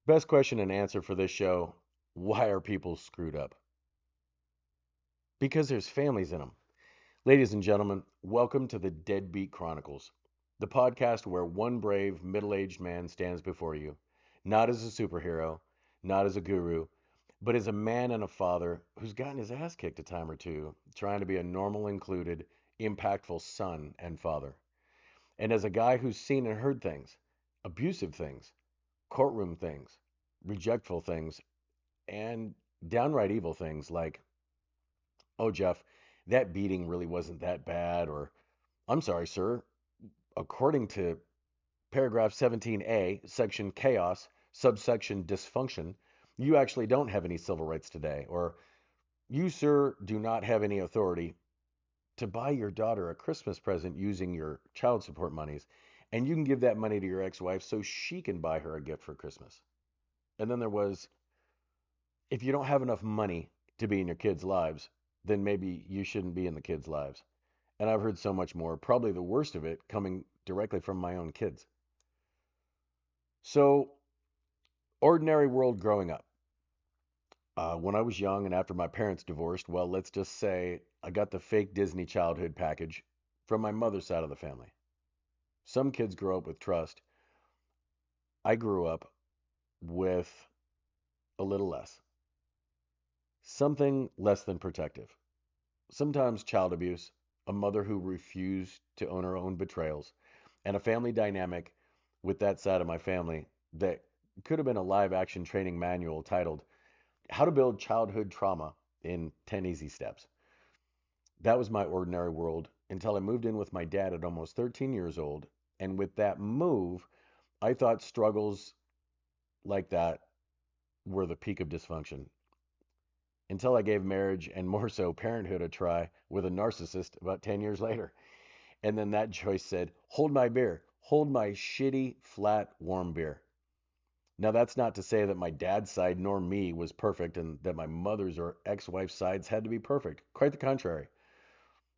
Best question and answer for this show: why are people screwed up? Because there's families in them. Ladies and gentlemen, welcome to the Deadbeat Chronicles, the podcast where one brave, middle aged man stands before you, not as a superhero, not as a guru, but as a man and a father who's gotten his ass kicked a time or two trying to be a normal, included, impactful son and father. And as a guy who's seen and heard things, abusive things, courtroom things, rejectful things, and downright evil things like, oh, Jeff, that beating really wasn't that bad, or I'm sorry, sir, according to paragraph 17A, section chaos, subsection dysfunction, you actually don't have any civil rights today, or you, sir, do not have any authority to buy your daughter a Christmas present using your child support monies, and you can give that money to your ex-wife so she can buy her a gift for Christmas. And then there was, if you don't have enough money to be in your kids' lives, then maybe you shouldn't be in the kids' lives. And I've heard so much more, probably the worst of it coming directly from my own kids. So, ordinary world growing up. When I was young and after my parents divorced, well, let's just say I got the fake Disney childhood package from my mother's side of the family. Some kids grow up with trust. I grew up with a little less, something less than protective. Sometimes child abuse, a mother who refused to own her own betrayals, and a family dynamic with that side of my family that could have been a live action training manual titled How to Build Childhood Trauma in 10 Easy Steps. That was my ordinary world until I moved in with my dad at almost 13 years old. And with that move, I thought struggles like that were the peak of dysfunction until I gave marriage and more so parenthood a try with a narcissist about 10 years later. And then that choice said, hold my beer, hold my shitty, flat, warm beer. Now, that's not to say that my dad's side nor me was perfect and that my mother's or ex wife's sides had to be perfect. Quite the contrary.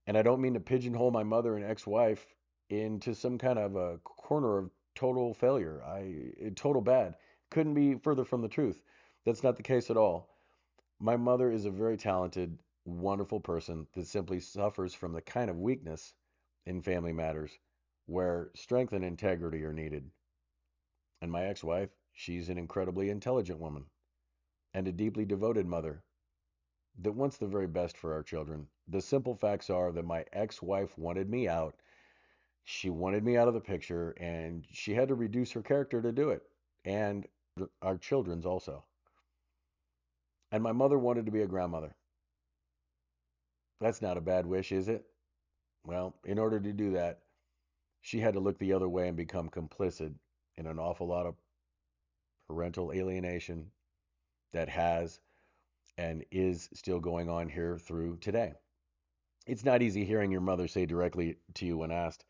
And I don't mean to pigeonhole my mother and ex wife into some kind of a corner of total failure. Total bad. Couldn't be further from the truth. That's not the case at all. My mother is a very talented, wonderful person that simply suffers from the kind of weakness in family matters where strength and integrity are needed. And my ex wife, she's an incredibly intelligent woman and a deeply devoted mother that wants the very best for our children. The simple facts are that my ex wife wanted me out. She wanted me out of the picture, and she had to reduce her character to do it, and our children's also. And my mother wanted to be a grandmother. That's not a bad wish, is it? Well, in order to do that, she had to look the other way and become complicit in an awful lot of parental alienation that has and is still going on here through today. It's not easy hearing your mother say directly to you when asked,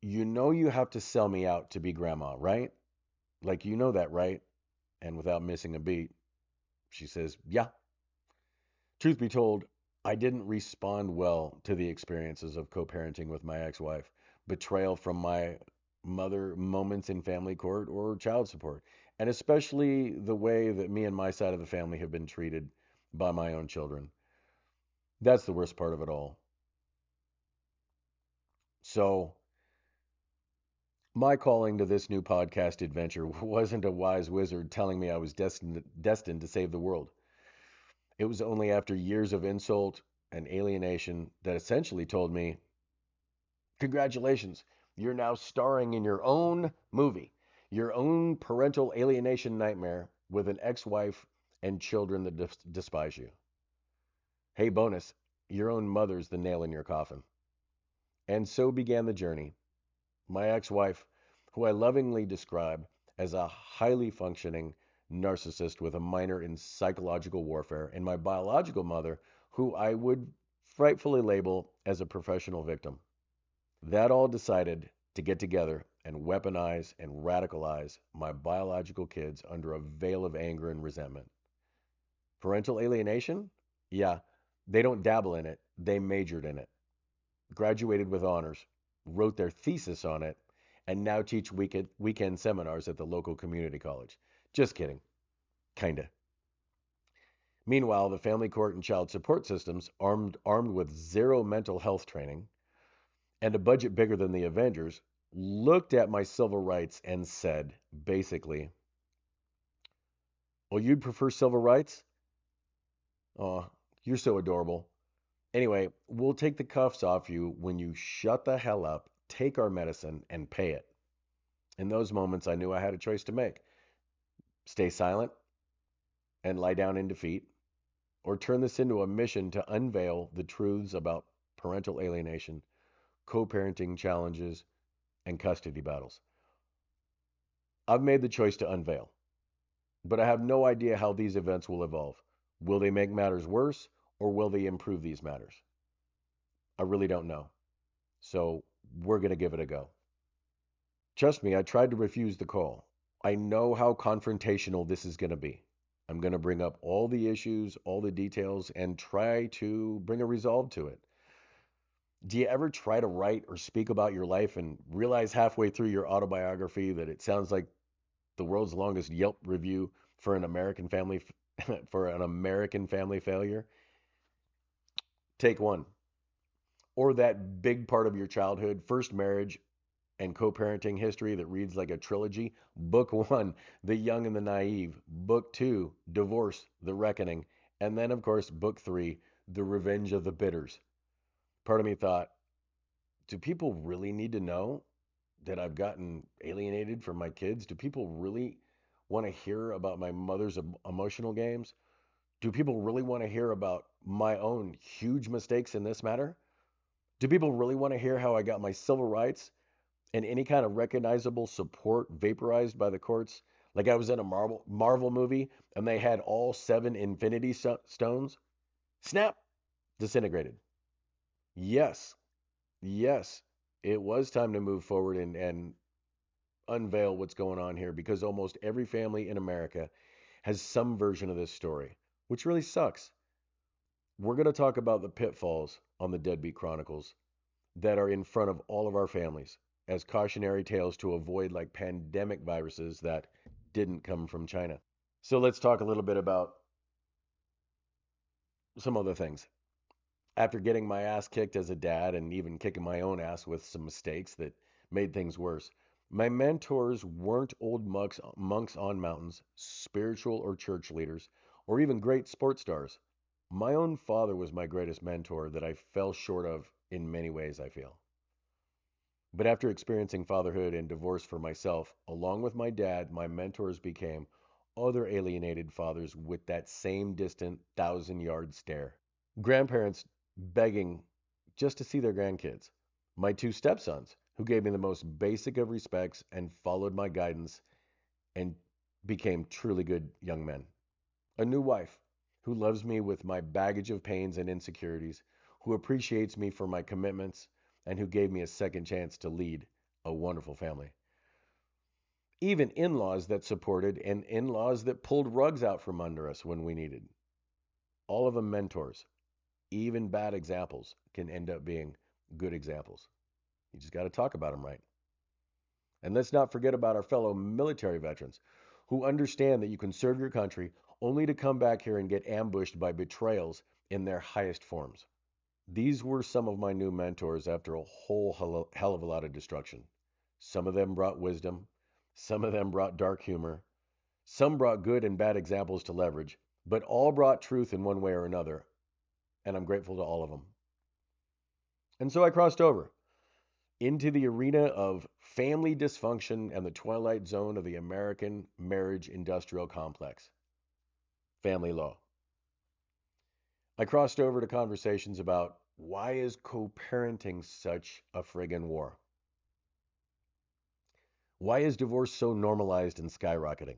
you know, you have to sell me out to be grandma, right? Like, you know that, right? And without missing a beat, she says, yeah. Truth be told, I didn't respond well to the experiences of co parenting with my ex wife, betrayal from my mother, moments in family court, or child support, and especially the way that me and my side of the family have been treated by my own children. That's the worst part of it all. So, my calling to this new podcast adventure wasn't a wise wizard telling me I was destined to save the world. It was only after years of insult and alienation that essentially told me, congratulations, you're now starring in your own movie, your own parental alienation nightmare with an ex wife and children that despise you. Hey, bonus, your own mother's the nail in your coffin. And so began the journey. My ex wife, who I lovingly describe as a highly functioning narcissist with a minor in psychological warfare, and my biological mother, who I would frightfully label as a professional victim. That all decided to get together and weaponize and radicalize my biological kids under a veil of anger and resentment. Parental alienation? Yeah, they don't dabble in it, they majored in it, graduated with honors, wrote their thesis on it, and now teach weekend seminars at the local community college. Just kidding. Kinda. Meanwhile, the family court and child support systems, armed with zero mental health training and a budget bigger than the Avengers, looked at my civil rights and said, basically, well, you'd prefer civil rights? Oh, you're so adorable. Anyway, we'll take the cuffs off you when you shut the hell up, take our medicine, and pay it. In those moments, I knew I had a choice to make: stay silent and lie down in defeat, or turn this into a mission to unveil the truths about parental alienation, co parenting challenges, and custody battles. I've made the choice to unveil, but I have no idea how these events will evolve. Will they make matters worse, or will they improve these matters? I really don't know. So we're going to give it a go. Trust me, I tried to refuse the call. I know how confrontational this is going to be. I'm going to bring up all the issues, all the details, and try to bring a resolve to it. Do you ever try to write or speak about your life and realize halfway through your autobiography that it sounds like the world's longest Yelp review for an American family for an American family failure? Take one. Or that big part of your childhood, first marriage and co-parenting history that reads like a trilogy. Book 1, The Young and the Naive. Book 2, Divorce, The Reckoning. And then of course book 3, The Revenge of the Bitters. Part of me thought, do people really need to know that I've gotten alienated from my kids? Do people really want to hear about my mother's emotional games? Do people really want to hear about my own huge mistakes in this matter? Do people really want to hear how I got my civil rights and any kind of recognizable support vaporized by the courts? Like I was in a Marvel movie and they had all 7 infinity stones. Snap, disintegrated. Yes, yes, it was time to move forward and unveil what's going on here, because almost every family in America has some version of this story, which really sucks. We're going to talk about the pitfalls on the Deadbeat Chronicles that are in front of all of our families as cautionary tales to avoid, like pandemic viruses that didn't come from China. So let's talk a little bit about some other things. After getting my ass kicked as a dad and even kicking my own ass with some mistakes that made things worse, my mentors weren't old monks on mountains, spiritual or church leaders, or even great sports stars. My own father was my greatest mentor that I fell short of in many ways, I feel. But after experiencing fatherhood and divorce for myself, along with my dad, my mentors became other alienated fathers with that same distant 1,000-yard stare. Grandparents begging just to see their grandkids. My 2 stepsons, who gave me the most basic of respects and followed my guidance and became truly good young men. A new wife who loves me with my baggage of pains and insecurities, who appreciates me for my commitments, and who gave me a second chance to lead a wonderful family. Even in laws that supported and in laws that pulled rugs out from under us when we needed. All of them mentors. Even bad examples can end up being good examples. You just got to talk about them right. And let's not forget about our fellow military veterans who understand that you can serve your country only to come back here and get ambushed by betrayals in their highest forms. These were some of my new mentors after a whole hell of a lot of destruction. Some of them brought wisdom, some of them brought dark humor, some brought good and bad examples to leverage, but all brought truth in one way or another, and I'm grateful to all of them. And so I crossed over into the arena of family dysfunction and the twilight zone of the American marriage industrial complex, family law. I crossed over to conversations about why is co-parenting such a friggin' war? Why is divorce so normalized and skyrocketing?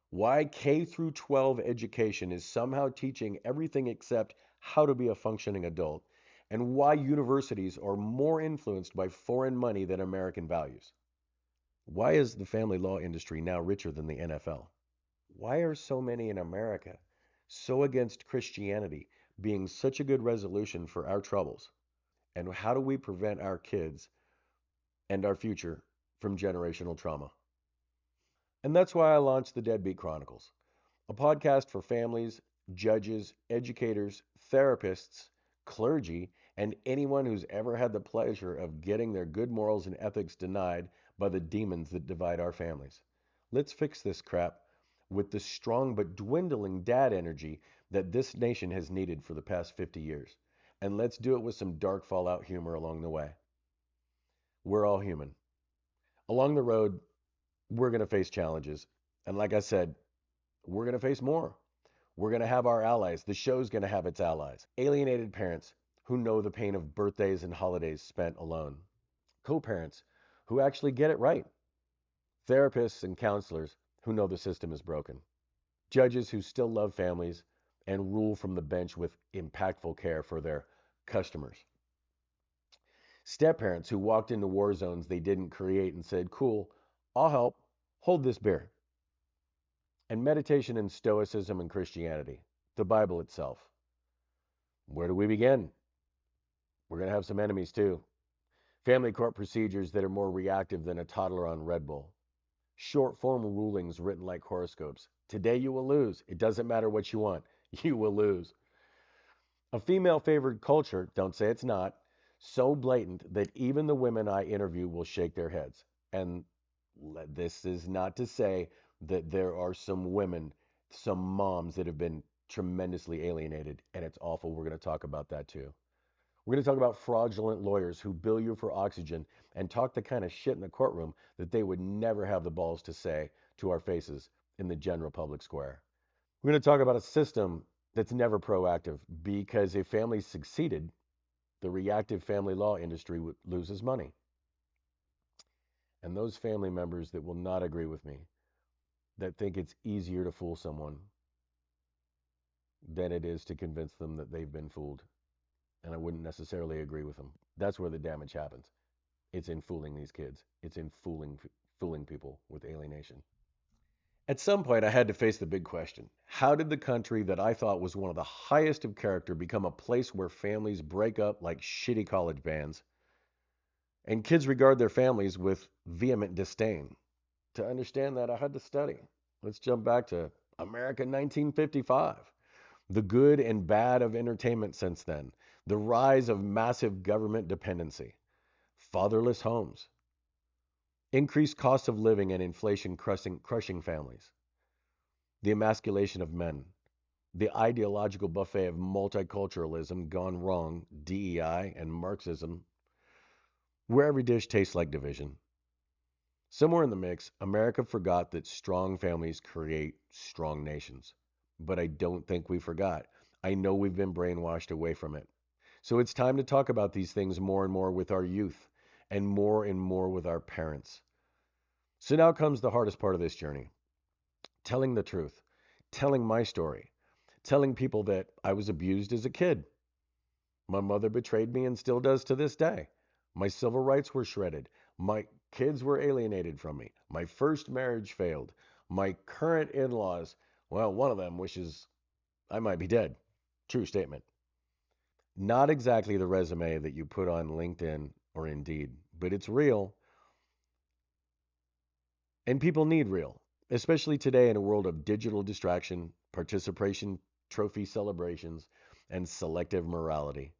Why K through 12 education is somehow teaching everything except how to be a functioning adult, and why universities are more influenced by foreign money than American values. Why is the family law industry now richer than the NFL? Why are so many in America so against Christianity being such a good resolution for our troubles? And how do we prevent our kids and our future from generational trauma? And that's why I launched the Deadbeat Chronicles, a podcast for families, judges, educators, therapists, clergy, and anyone who's ever had the pleasure of getting their good morals and ethics denied by the demons that divide our families. Let's fix this crap with the strong but dwindling dad energy that this nation has needed for the past 50 years. And let's do it with some dark fallout humor along the way. We're all human. Along the road, we're going to face challenges. And like I said, we're going to face more. We're going to have our allies. The show's going to have its allies. Alienated parents who know the pain of birthdays and holidays spent alone. Co-parents who actually get it right. Therapists and counselors who know the system is broken. Judges who still love families and rule from the bench with impactful care for their customers. Step parents who walked into war zones they didn't create and said, "Cool, I'll help. Hold this beer." And meditation and stoicism and Christianity, the Bible itself. Where do we begin? We're going to have some enemies too. Family court procedures that are more reactive than a toddler on Red Bull. Short form rulings written like horoscopes. Today you will lose. It doesn't matter what you want. You will lose. A female favored culture, don't say it's not, so blatant that even the women I interview will shake their heads. And this is not to say that there are some women, some moms that have been tremendously alienated, and it's awful. We're going to talk about that too. We're going to talk about fraudulent lawyers who bill you for oxygen and talk the kind of shit in the courtroom that they would never have the balls to say to our faces in the general public square. We're going to talk about a system that's never proactive because if families succeeded, the reactive family law industry loses money. And those family members that will not agree with me, that think it's easier to fool someone than it is to convince them that they've been fooled. And I wouldn't necessarily agree with them. That's where the damage happens. It's in fooling these kids. It's in fooling people with alienation. At some point, I had to face the big question. How did the country that I thought was one of the highest of character become a place where families break up like shitty college bands and kids regard their families with vehement disdain? To understand that, I had to study. Let's jump back to America 1955. The good and bad of entertainment since then. The rise of massive government dependency. Fatherless homes. Increased cost of living and inflation crushing families. The emasculation of men. The ideological buffet of multiculturalism gone wrong, DEI, and Marxism, where every dish tastes like division. Somewhere in the mix, America forgot that strong families create strong nations. But I don't think we forgot. I know we've been brainwashed away from it. So it's time to talk about these things more and more with our youth and more with our parents. So now comes the hardest part of this journey. Telling the truth, telling my story, telling people that I was abused as a kid. My mother betrayed me and still does to this day. My civil rights were shredded. My kids were alienated from me. My first marriage failed. My current in-laws, well, one of them wishes I might be dead. True statement. Not exactly the resume that you put on LinkedIn or Indeed, but it's real. And people need real, especially today in a world of digital distraction, participation, trophy celebrations, and selective morality.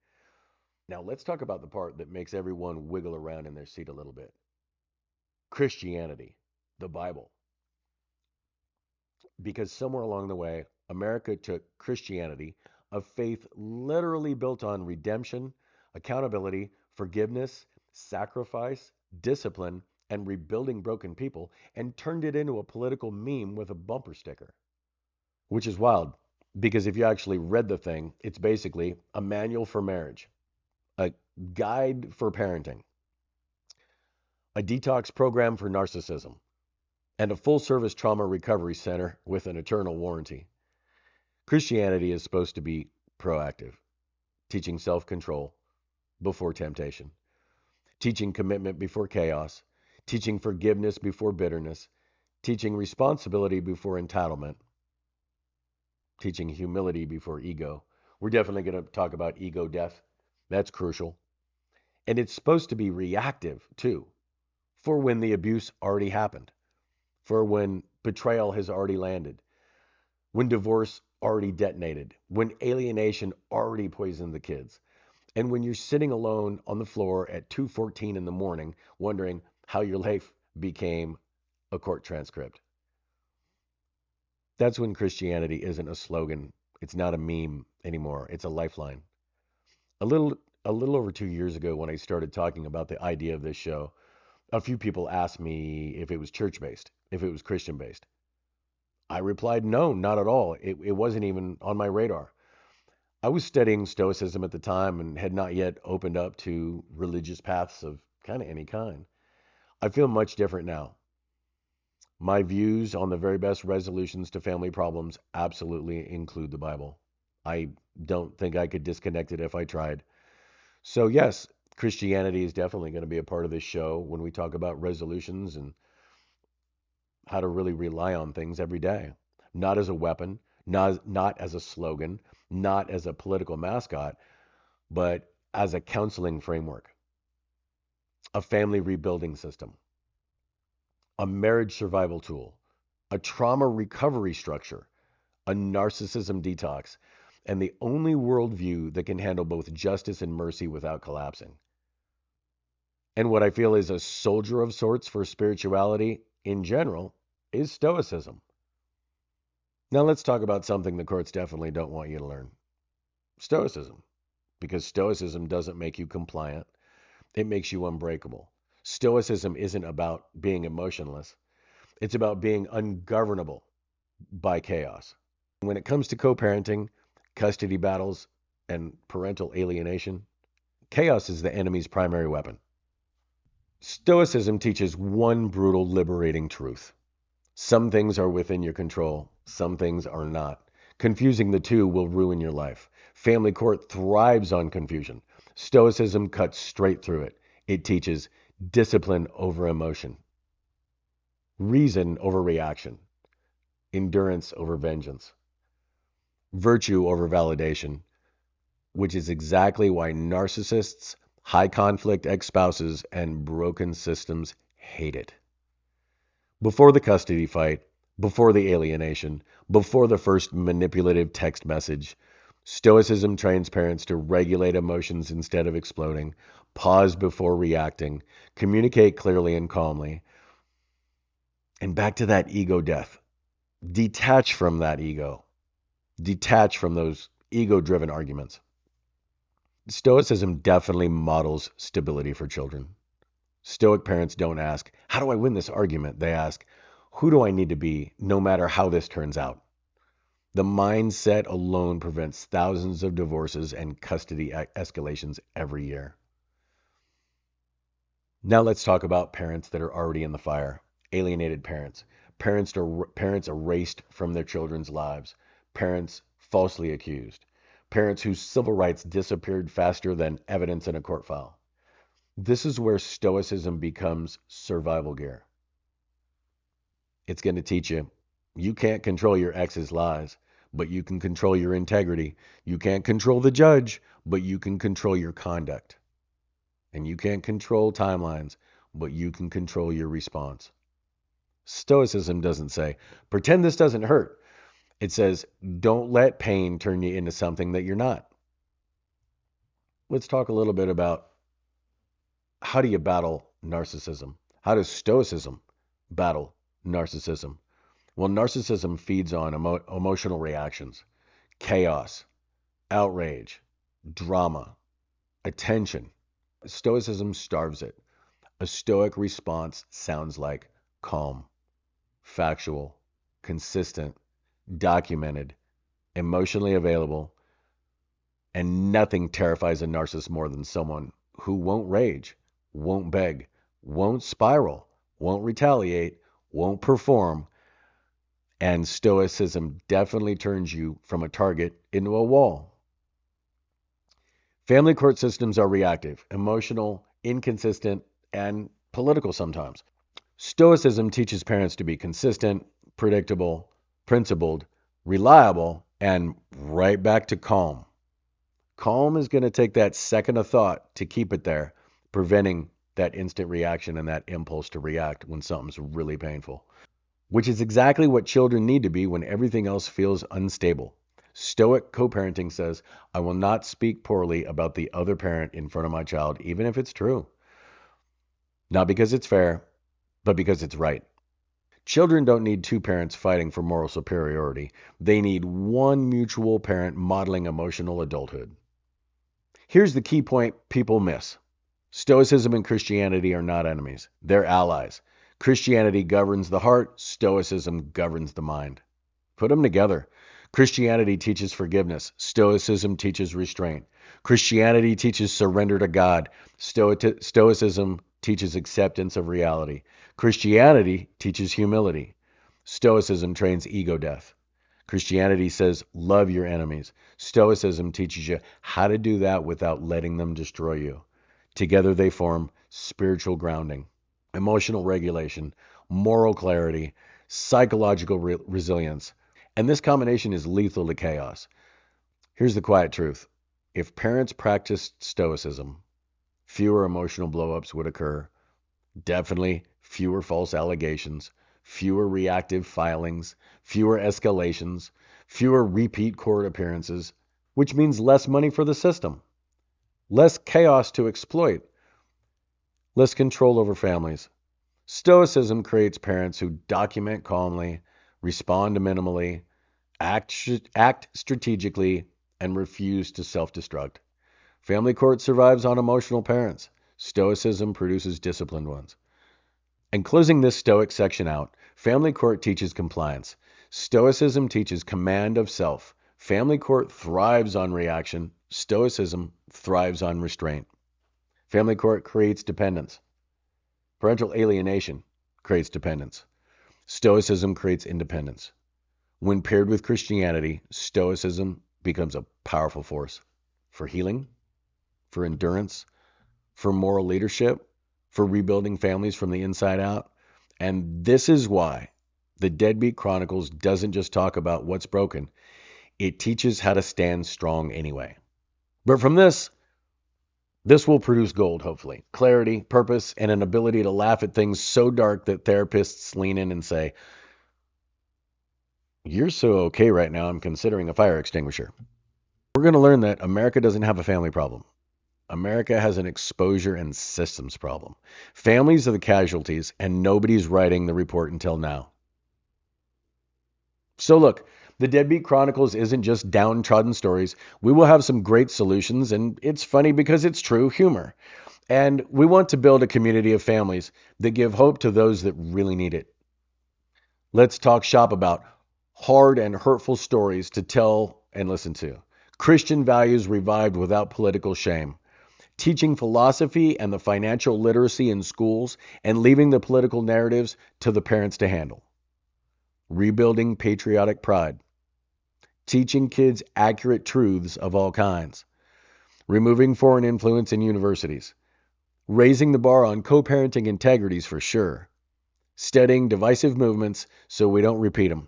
Now, let's talk about the part that makes everyone wiggle around in their seat a little bit. Christianity, the Bible. Because somewhere along the way, America took Christianity, a faith literally built on redemption, accountability, forgiveness, sacrifice, discipline, and rebuilding broken people, and turned it into a political meme with a bumper sticker. Which is wild, because if you actually read the thing, it's basically a manual for marriage, a guide for parenting, a detox program for narcissism, and a full service trauma recovery center with an eternal warranty. Christianity is supposed to be proactive, teaching self control before temptation, teaching commitment before chaos, teaching forgiveness before bitterness, teaching responsibility before entitlement, teaching humility before ego. We're definitely going to talk about ego death. That's crucial. And it's supposed to be reactive too, for when the abuse already happened, for when betrayal has already landed, when divorce already detonated, when alienation already poisoned the kids, and when you're sitting alone on the floor at 2:14 in the morning wondering how your life became a court transcript. That's when Christianity isn't a slogan. It's not a meme anymore. It's a lifeline. A little a little over 2 years ago when I started talking about the idea of this show, a few people asked me if it was church based, if it was Christian based. I replied, no, not at all. It wasn't even on my radar. I was studying Stoicism at the time and had not yet opened up to religious paths of kind of any kind. I feel much different now. My views on the very best resolutions to family problems absolutely include the Bible. I don't think I could disconnect it if I tried. So, yes, Christianity is definitely going to be a part of this show when we talk about resolutions and how to really rely on things every day. Not as a weapon, not as a slogan, not as a political mascot, but as a counseling framework, a family rebuilding system, a marriage survival tool, a trauma recovery structure, a narcissism detox, and the only worldview that can handle both justice and mercy without collapsing. And what I feel is a soldier of sorts for spirituality in general is Stoicism. Now let's talk about something the courts definitely don't want you to learn. Stoicism. Because Stoicism doesn't make you compliant, it makes you unbreakable. Stoicism isn't about being emotionless, it's about being ungovernable by chaos. When it comes to co parenting, custody battles, and parental alienation, chaos is the enemy's primary weapon. Stoicism teaches one brutal, liberating truth. Some things are within your control, some things are not. Confusing the two will ruin your life. Family court thrives on confusion. Stoicism cuts straight through it. It teaches discipline over emotion, reason over reaction, endurance over vengeance, virtue over validation, which is exactly why narcissists, high conflict ex spouses, and broken systems hate it. Before the custody fight, before the alienation, before the first manipulative text message, Stoicism trains parents to regulate emotions instead of exploding, pause before reacting, communicate clearly and calmly, and back to that ego death. Detach from that ego. Detach from those ego driven arguments. Stoicism definitely models stability for children. Stoic parents don't ask, how do I win this argument? They ask, who do I need to be no matter how this turns out? The mindset alone prevents thousands of divorces and custody escalations every year. Now let's talk about parents that are already in the fire. Alienated parents. Parents erased from their children's lives. Parents falsely accused. Parents whose civil rights disappeared faster than evidence in a court file. This is where Stoicism becomes survival gear. It's going to teach you can't control your ex's lies, but you can control your integrity. You can't control the judge, but you can control your conduct. And you can't control timelines, but you can control your response. Stoicism doesn't say, pretend this doesn't hurt. It says, don't let pain turn you into something that you're not. Let's talk a little bit about how do you battle narcissism? How does Stoicism battle narcissism? Well, narcissism feeds on emotional reactions, chaos, outrage, drama, attention. Stoicism starves it. A stoic response sounds like calm, factual, consistent, documented, emotionally available, and nothing terrifies a narcissist more than someone who won't rage, won't beg, won't spiral, won't retaliate, won't perform. And Stoicism definitely turns you from a target into a wall. Family court systems are reactive, emotional, inconsistent, and political sometimes. Stoicism teaches parents to be consistent, predictable, principled, reliable, and right back to calm. Calm is going to take that second of thought to keep it there, preventing that instant reaction and that impulse to react when something's really painful. which is exactly what children need to be when everything else feels unstable. Stoic co-parenting says, I will not speak poorly about the other parent in front of my child, even if it's true. Not because it's fair, but because it's right. Children don't need two parents fighting for moral superiority. They need one mutual parent modeling emotional adulthood. Here's the key point people miss. Stoicism and Christianity are not enemies. They're allies. Christianity governs the heart. Stoicism governs the mind. Put them together. Christianity teaches forgiveness. Stoicism teaches restraint. Christianity teaches surrender to God. Stoicism teaches acceptance of reality. Christianity teaches humility. Stoicism trains ego death. Christianity says, love your enemies. Stoicism teaches you how to do that without letting them destroy you. Together they form spiritual grounding, emotional regulation, moral clarity, psychological resilience. And this combination is lethal to chaos. Here's the quiet truth. If parents practiced stoicism, fewer emotional blowups would occur. Definitely fewer false allegations, fewer reactive filings, fewer escalations, fewer repeat court appearances, which means less money for the system, less chaos to exploit, less control over families. Stoicism creates parents who document calmly, respond minimally, act strategically, and refuse to self-destruct. Family court survives on emotional parents. Stoicism produces disciplined ones. And closing this Stoic section out, family court teaches compliance. Stoicism teaches command of self. Family court thrives on reaction. Stoicism thrives on restraint. Family court creates dependence. Parental alienation creates dependence. Stoicism creates independence. When paired with Christianity, Stoicism becomes a powerful force for healing, for endurance, for moral leadership, for rebuilding families from the inside out. And this is why the Deadbeat Chronicles doesn't just talk about what's broken, it teaches how to stand strong anyway. But from this will produce gold, hopefully. Clarity, purpose, and an ability to laugh at things so dark that therapists lean in and say, you're so okay right now, I'm considering a fire extinguisher. We're going to learn that America doesn't have a family problem. America has an exposure and systems problem. Families are the casualties, and nobody's writing the report until now. So look, the Deadbeat Chronicles isn't just downtrodden stories. We will have some great solutions, and it's funny because it's true humor. And we want to build a community of families that give hope to those that really need it. Let's talk shop about hard and hurtful stories to tell and listen to. Christian values revived without political shame. Teaching philosophy and the financial literacy in schools and leaving the political narratives to the parents to handle. Rebuilding patriotic pride. Teaching kids accurate truths of all kinds. Removing foreign influence in universities. Raising the bar on co-parenting integrities for sure. Studying divisive movements so we don't repeat them.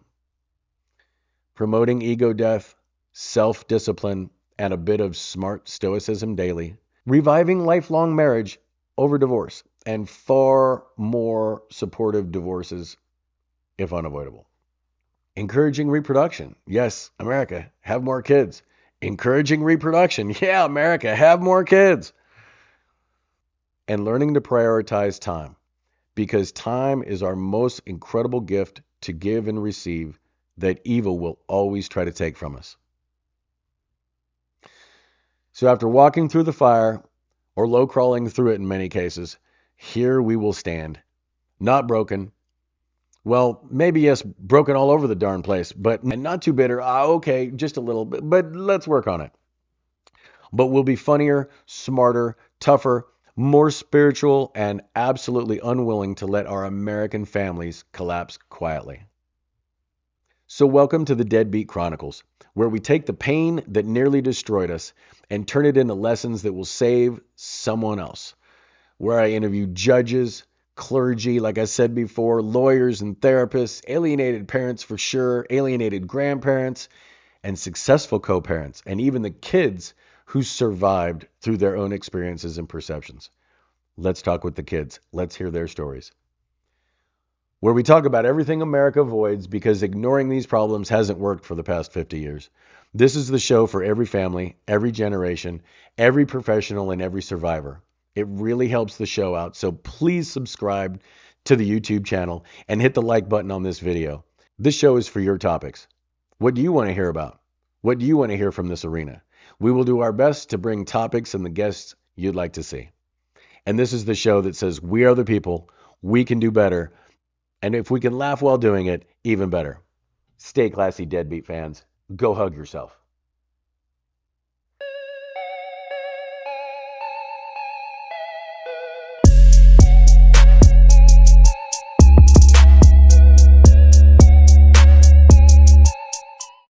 Promoting ego death, self-discipline, and a bit of smart stoicism daily. Reviving lifelong marriage over divorce, and far more supportive divorces if unavoidable. Encouraging reproduction. Yes, America, have more kids. Encouraging reproduction. Yeah, America, have more kids. And learning to prioritize time, because time is our most incredible gift to give and receive that evil will always try to take from us. So after walking through the fire, or low crawling through it in many cases, here we will stand. Not broken. Well, maybe yes, broken all over the darn place, but not too bitter. Okay, just a little bit, but let's work on it. But we'll be funnier, smarter, tougher, more spiritual, and absolutely unwilling to let our American families collapse quietly. So welcome to the Deadbeat Chronicles, where we take the pain that nearly destroyed us and turn it into lessons that will save someone else. Where I interview judges, clergy, like I said before, lawyers and therapists, alienated parents for sure, alienated grandparents, and successful co-parents, and even the kids who survived through their own experiences and perceptions. Let's talk with the kids. Let's hear their stories. where we talk about everything America avoids because ignoring these problems hasn't worked for the past 50 years. This is the show for every family, every generation, every professional, and every survivor. It really helps the show out, so please subscribe to the YouTube channel and hit the like button on this video. This show is for your topics. What do you want to hear about? What do you want to hear from this arena? We will do our best to bring topics and the guests you'd like to see. And this is the show that says we are the people, we can do better, and if we can laugh while doing it, even better. Stay classy, Deadbeat fans. Go hug yourself.